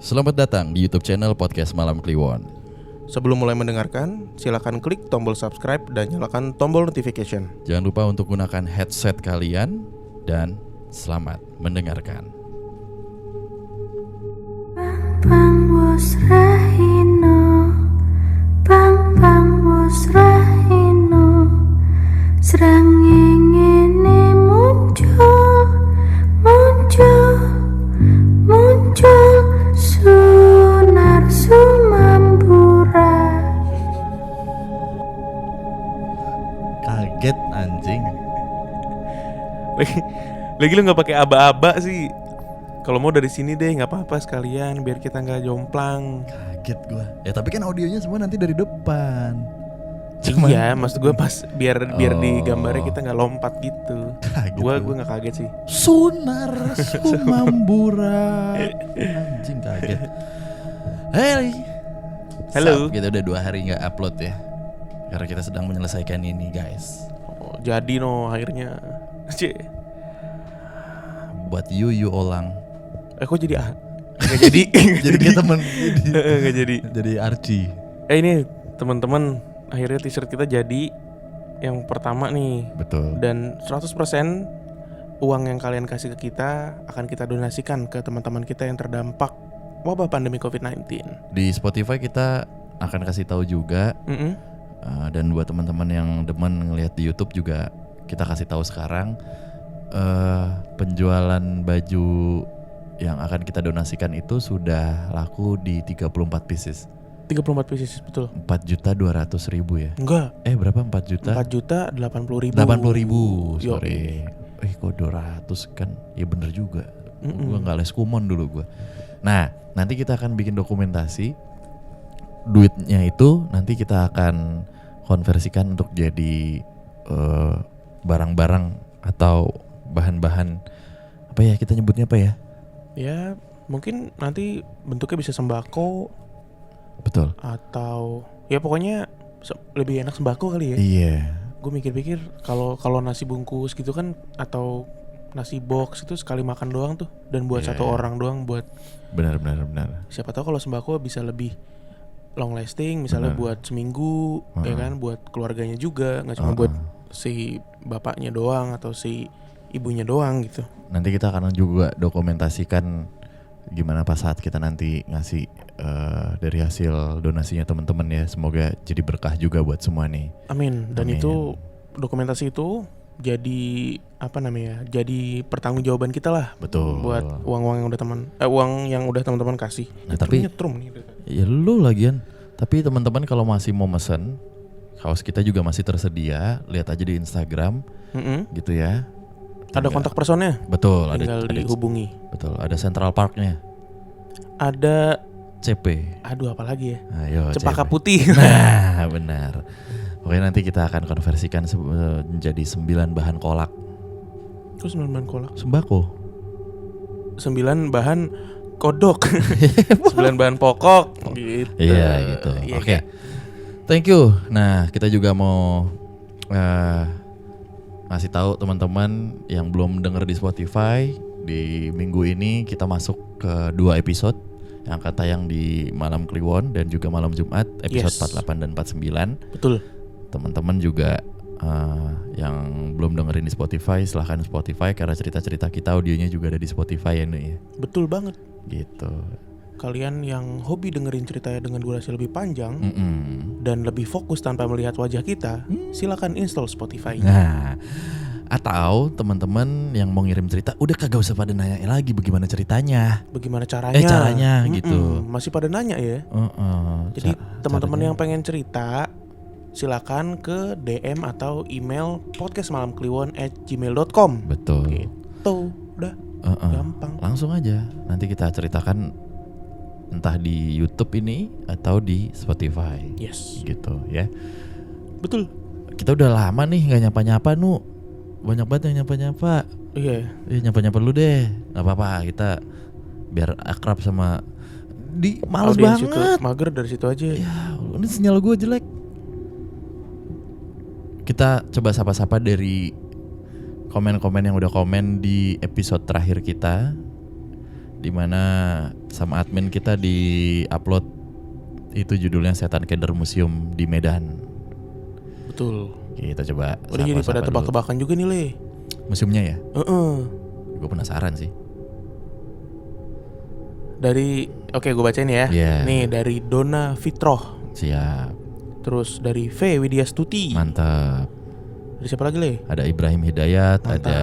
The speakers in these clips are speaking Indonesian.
Selamat datang di YouTube channel Podcast Malam Kliwon. Sebelum mulai mendengarkan, silakan klik tombol subscribe dan nyalakan tombol notification. Jangan lupa untuk gunakan headset kalian dan selamat mendengarkan. Bang was rahino, bang was rahino, serangengene muncul sunar sumambura. Kaget anjing. Lagi lu nggak pakai aba-aba sih. Kalau mau dari sini deh, nggak apa-apa sekalian, biar kita nggak jomplang. Kaget gua. Ya tapi kan audionya semua nanti dari depan. Iya, maksud gue pas biar di Oh. gambarnya kita nggak lompat gitu. Kaget Gue gua. nggak kaget sih. Sunar sumambura. Anjing kaget. Hey. Halo. Sup, kita udah 2 hari nggak upload ya. Karena kita sedang menyelesaikan ini guys. Oh, jadi akhirnya. Cek. Buat you Olang. Kok jadi nggak jadi? Jadi kita Nggak jadi. jadi Archie. Ini teman-teman, akhirnya t-shirt kita jadi yang pertama nih. Betul. Dan 100% uang yang kalian kasih ke kita akan kita donasikan ke teman-teman kita yang terdampak wabah pandemi COVID-19. Di Spotify kita akan kasih tahu juga. Dan buat teman-teman yang demen ngelihat di YouTube juga kita kasih tahu sekarang penjualan baju yang akan kita donasikan itu sudah laku di 34 pieces. 34 pieces, betul. 4.200.000 ya? Enggak, Berapa 4 juta? 4.080.000. 80.000, Yo. sorry. Kok 200 kan? Ya bener juga. Gue gak les kumon dulu gue. Nah, nanti kita akan bikin dokumentasi. Duitnya itu nanti kita akan konversikan untuk jadi barang-barang atau bahan-bahan, apa ya kita nyebutnya apa ya? Ya, mungkin nanti bentuknya bisa sembako Betul. atau ya pokoknya lebih enak sembako kali ya. Iya. Gue mikir-mikir kalau nasi bungkus gitu kan, atau nasi box itu sekali makan doang tuh, dan buat Iya. satu orang doang, buat Benar. siapa tahu kalau sembako bisa lebih long lasting, misalnya Benar. buat seminggu, ya kan, buat keluarganya juga, nggak cuma buat si bapaknya doang atau si ibunya doang gitu. Nanti kita akan juga dokumentasikan gimana pas saat kita nanti ngasih dari hasil donasinya teman-teman ya. Semoga jadi berkah juga buat semua nih. Amin. Dan Amin. itu dokumentasi itu jadi apa namanya? Jadi pertanggungjawaban kita lah. Betul. Buat uang yang udah teman-teman kasih. Nah, tapi- nyetrum nih. Ya lu lagian. Tapi teman-teman kalau masih mau mesen, kaos kita juga masih tersedia. Lihat aja di Instagram gitu ya. Ada kontak personnya. Betul, Tinggal ada dihubungi. betul, ada Central Parknya. Ada, CP. aduh apa lagi ya? Ayo, Cempaka CP. putih. Nah, benar. Oke, nanti kita akan konversikan menjadi 9 bahan kolak. Terus 9 bahan kolak. Sembako. 9 bahan kodok. 9 bahan pokok gitu. Iya gitu. Iya, Oke. Kak. Thank you. Nah, kita juga mau ngasih tahu teman-teman yang belum denger di Spotify, di minggu ini kita masuk ke 2 episode yang akan tayang di Malam Kliwon dan juga Malam Jumat, episode Yes. 48 dan 49. Betul. Teman-teman juga yang belum dengerin di Spotify, silahkan Spotify karena cerita-cerita kita audionya juga ada di Spotify ya nih ya. Betul banget. Gitu. Kalian yang hobi dengerin ceritanya dengan durasi lebih panjang Mm-mm. dan lebih fokus tanpa melihat wajah kita, silakan install Spotify. Nah, atau teman-teman yang mau ngirim cerita udah kagak usah pada nanya lagi bagaimana ceritanya. Bagaimana caranya? Caranya gitu. Masih pada nanya ya. Jadi teman-teman yang pengen cerita, silakan ke DM atau email podcastmalamkliwon@gmail.com. betul. Gitu, udah gampang. Langsung aja. Nanti kita ceritakan entah di YouTube ini atau di Spotify. Yes, Gitu ya. betul. Kita udah lama nih nggak nyapa-nyapa Nu. Banyak banget yang nyapa-nyapa. Iya. Nyapa-nyapa lu deh. Nggak apa-apa, kita biar akrab sama males Audiens banget. itu mager dari situ aja. Ya, ini sinyal gue jelek. Kita coba sapa-sapa dari komen-komen yang udah komen di episode terakhir kita. dimana sama admin kita di upload itu judulnya Setan Keder Museum di Medan. Betul. Kita coba Udah jadi pada sapa-sapa dulu. tebak-tebakan juga nih Le. Museumnya ya? Heeh. Gue penasaran sih. Dari oke gue bacain ya. Iya. Nih dari Dona Fitroh. Siap. Terus dari V Widyastuti. Mantap. Dari siapa lagi Le? Ada Ibrahim Hidayat, Mantap. ada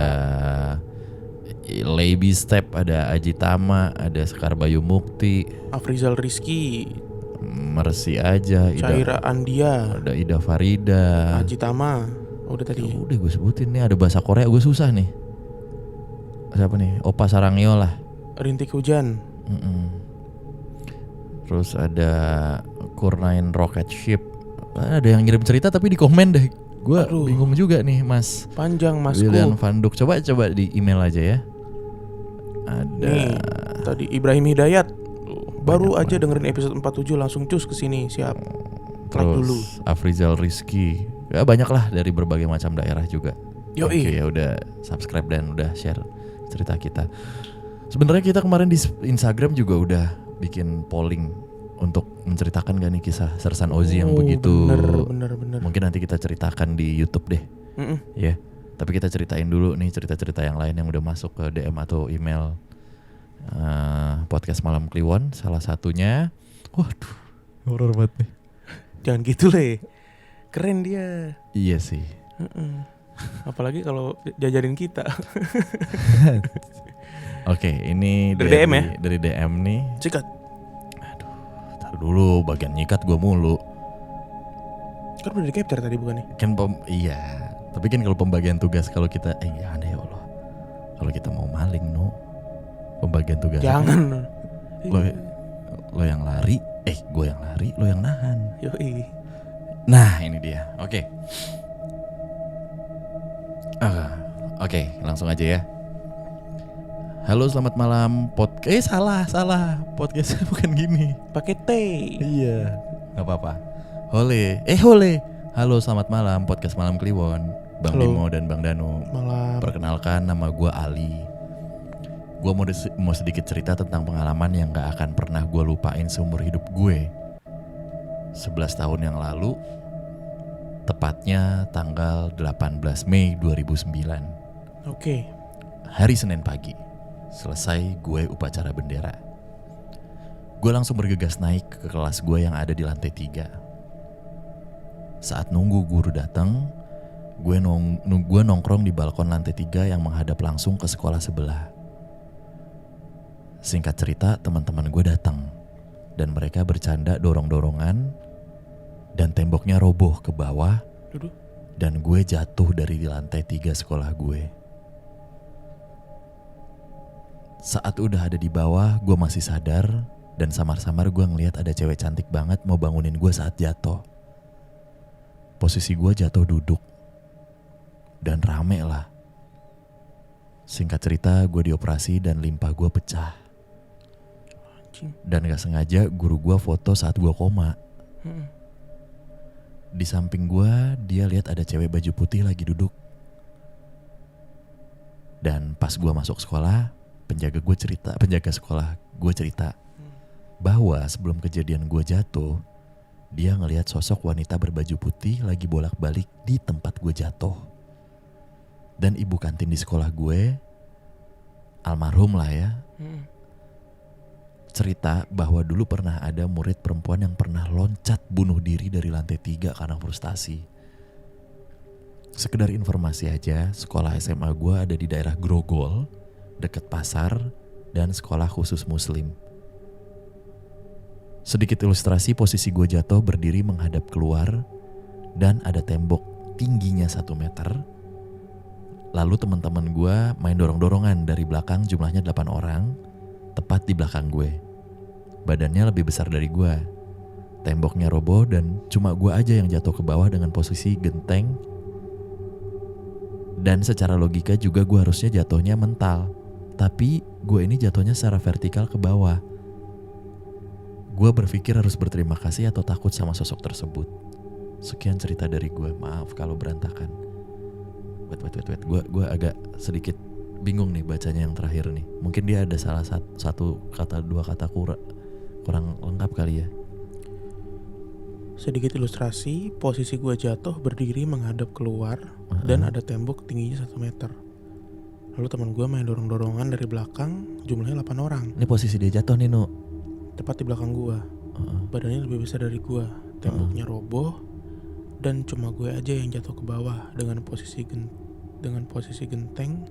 Lady Step, ada Aji Tama, ada Sekar Bayu Mukti, Afrizal Rizky, Mercy aja, Syaira Andia, ada Ida Farida. Haji Tama. Udah tadi. Ya udah gue sebutin nih, ada bahasa Korea gue susah nih. Siapa nih? Opa Sarangyo lah. Rintik Hujan. Terus ada Kurnain Rocket Ship. Ada yang ngirim cerita tapi di komen deh. Gue Aduh. bingung juga nih Mas Panjang Mas William Ku. Van Duk. Coba di email aja ya. Ada Nih, tadi Ibrahim Hidayat. Baru Banyak aja dengerin episode 47 langsung cus ke sini. Siap. Like dulu. terus Afrizal Rizky. Ya banyak lah dari berbagai macam daerah juga. Yoi. Oke, ya udah subscribe dan udah share cerita kita. Sebenarnya kita kemarin di Instagram juga udah bikin polling untuk menceritakan gak nih kisah Sersan Ozi yang begitu. Bener. Mungkin nanti kita ceritakan di YouTube deh. Ya. Tapi kita ceritain dulu nih cerita-cerita yang lain yang udah masuk ke DM atau email podcast Malam Kliwon. Salah satunya, waduh, horor banget nih. Jangan gitu Le. Keren dia. Iya sih. Apalagi kalau jajarin kita. Oke, ini Dari DM ya? Dari DM nih. Sikat. Taruh dulu, bagian nyikat gua mulu. Kan udah di capture tadi bukan nih? Kan iya. Tapi kan kalau pembagian tugas kalau kita ya aneh ya Allah. Kalau kita mau maling pembagian tugas. Jangan. Lo yang lari, gue yang lari, lo yang nahan. Yoi. Nah, ini dia. Oke. Oke, langsung aja ya. Halo, selamat malam podcast. Salah. Podcastnya bukan gini. Pakai T. Iya. Gak apa-apa. Hole. Halo, selamat malam podcast Malam Kliwon. Bang Halo. Bimo dan Bang Danu. Malam. Perkenalkan, nama gue Ali. Gue mau sedikit cerita tentang pengalaman yang gak akan pernah gue lupain seumur hidup gue. 11 tahun yang lalu, tepatnya tanggal 18 Mei 2009. Oke. Hari Senin pagi, selesai gue upacara bendera. Gue langsung bergegas naik ke kelas gue yang ada di lantai 3. Saat nunggu guru datang, gue nongkrong di balkon lantai 3 yang menghadap langsung ke sekolah sebelah. Singkat cerita, teman-teman gue datang dan mereka bercanda dorong-dorongan dan temboknya roboh ke bawah. Duduk. Dan gue jatuh dari lantai 3 sekolah gue. Saat udah ada di bawah, gue masih sadar dan samar-samar gue ngeliat ada cewek cantik banget mau bangunin gue saat jatuh. Posisi gue jatuh duduk dan rame lah. Singkat cerita, gue dioperasi dan limpa gue pecah. Dan gak sengaja guru gue foto saat gue koma. Di samping gue, dia lihat ada cewek baju putih lagi duduk. Dan pas gue masuk sekolah, penjaga sekolah gue cerita bahwa sebelum kejadian gue jatuh, dia ngelihat sosok wanita berbaju putih lagi bolak-balik di tempat gue jatuh. Dan ibu kantin di sekolah gue, almarhum lah ya, cerita bahwa dulu pernah ada murid perempuan yang pernah loncat bunuh diri dari lantai 3 karena frustasi. Sekedar informasi aja, sekolah SMA gue ada di daerah Grogol, deket pasar, dan sekolah khusus muslim. Sedikit ilustrasi, posisi gue jatuh berdiri menghadap keluar, dan ada tembok tingginya 1 meter. Lalu teman-teman gue main dorong-dorongan dari belakang, jumlahnya 8 orang, tepat di belakang gue. Badannya lebih besar dari gue. Temboknya roboh dan cuma gue aja yang jatuh ke bawah dengan posisi genteng. Dan secara logika juga gue harusnya jatuhnya mental. Tapi gue ini jatuhnya secara vertikal ke bawah. Gue berpikir harus berterima kasih atau takut sama sosok tersebut. Sekian cerita dari gue. Maaf kalau berantakan. Wait. Gue agak sedikit bingung nih bacanya yang terakhir nih. Mungkin dia ada salah satu kata, dua kata kurang lengkap kali ya. Sedikit ilustrasi, posisi gue jatuh berdiri menghadap keluar dan ada tembok tingginya 1 meter. Lalu teman gue main dorong-dorongan dari belakang, jumlahnya 8 orang. Ini posisi dia jatuh nih, Nu. Tepat di belakang gue. Badannya lebih besar dari gue. Temboknya roboh dan cuma gue aja yang jatuh ke bawah dengan posisi genteng.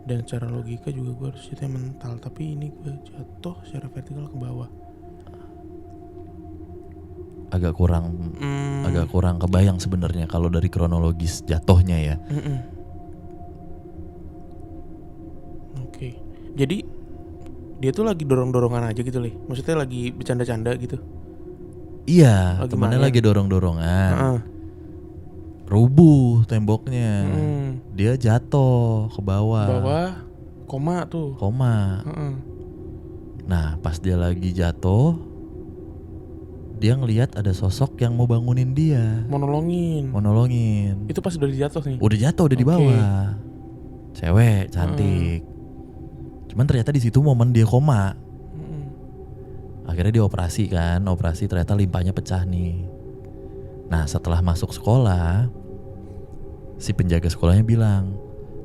Dan secara logika juga gue harus jatuh mental, tapi ini gue jatuh secara vertikal ke bawah. Agak kurang kebayang sebenarnya kalau dari kronologis jatuhnya ya. Oke. Jadi dia tuh lagi dorong-dorongan aja gitu, Li. Maksudnya lagi bercanda-canda gitu. Iya, Lagi temannya main. lagi dorong-dorongan. Rubuh temboknya. Dia jatuh ke bawah. Bawah koma tuh. Koma. Nah, pas dia lagi jatuh, dia ngelihat ada sosok yang mau bangunin dia, Mau nolongin. nolongin. Itu pas udah jatuh nih. Udah jatuh, udah di Oke. bawah. Cewek cantik. Cuman ternyata di situ momen dia koma. Akhirnya dioperasi kan, operasi ternyata limpahnya pecah nih. Nah, setelah masuk sekolah, si penjaga sekolahnya bilang,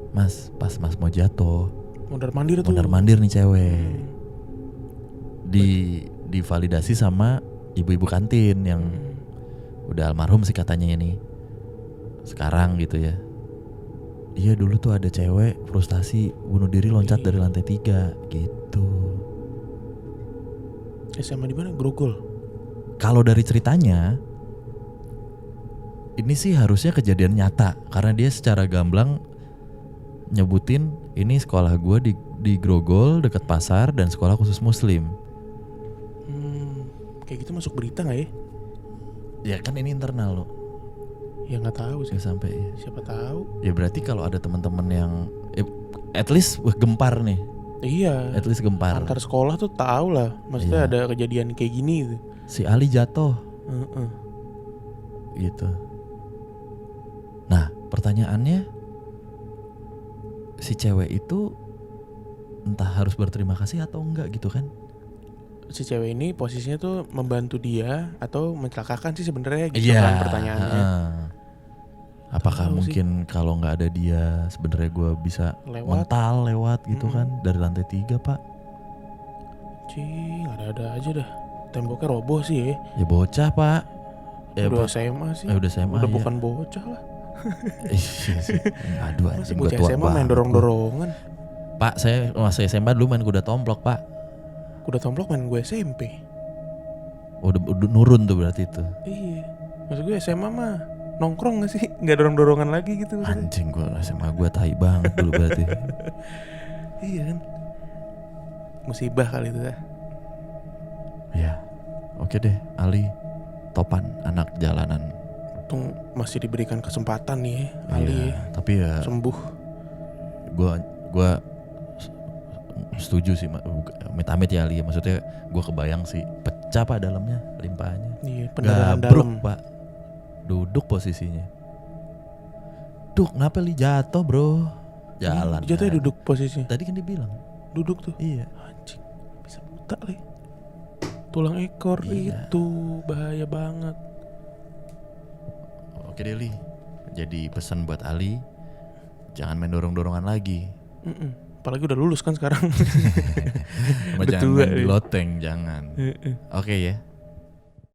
"Mas, pas Mas mau jatuh, Mondar-mandir tuh. mondar-mandir nih cewek." Divalidasi sama ibu-ibu kantin yang udah almarhum sih katanya ini. Sekarang gitu ya. Iya, dulu tuh ada cewek frustasi bunuh diri loncat dari lantai 3 gitu. SMA di mana? Grogol. Kalau dari ceritanya, ini sih harusnya kejadian nyata karena dia secara gamblang nyebutin ini sekolah gue di Grogol dekat pasar dan sekolah khusus muslim. Kayak gitu masuk berita nggak ya? Ya kan ini internal loh. Ya nggak tahu sih. Ya sampai ya. Siapa tahu? Ya berarti kalau ada teman-teman yang at least gempar nih. Iya. At least gempar. Antar sekolah tuh tahu lah. Maksudnya ada kejadian kayak gini gitu. Si Ali jatuh. Gitu. Nah, pertanyaannya si cewek itu entah harus berterima kasih atau enggak gitu kan? Si cewek ini posisinya tuh membantu dia atau mencelakakan sih sebenarnya gitu kan pertanyaannya. Apakah Tahu mungkin kalau nggak ada dia sebenarnya gue bisa mental lewat gitu kan dari lantai 3 Pak? Cing, ada aja dah. Temboknya roboh sih ya. Ya bocah Pak. Ya, Udah SMA sih. udah SMA Udah ya. bukan bocah lah. Iya sih. Aduh Masih anjing gue bocah tua SMA main banget. dorong-dorongan. Pak, saya masih SMA dulu main kuda tomplok Pak. Kuda tomplok main gue SMP. Udah nurun tuh berarti itu. Iya. Maksud gue SMA mah nongkrong gak sih? Gak dorong-dorongan lagi gitu maksudnya. Anjing gue SMA gue tai banget dulu berarti. Iya kan. Musibah kali itu ya. Ya. Oke deh, Ali Topan, anak jalanan. Untung masih diberikan kesempatan nih ya, Ali Iya, ya. tapi ya Sembuh. gue setuju sih, amit-amit ya Ali. Maksudnya gue kebayang sih pecah Pak dalamnya limpahnya. Iya, pendarahan Gabruk dalam. Pak. Duduk posisinya. Duh, kenapa Li jatuh bro? Jalan. Jatuhnya kan. duduk posisinya. Tadi kan dia bilang. Duduk tuh. Iya. Anjing, bisa buta li. Tulang ekor Iya. itu bahaya banget. Oke deh Li. Jadi pesan buat Ali, jangan main dorong-dorongan lagi. Apalagi udah lulus kan sekarang. Sama Udah jangan tua, main di Li. loteng, jangan. Oke ya.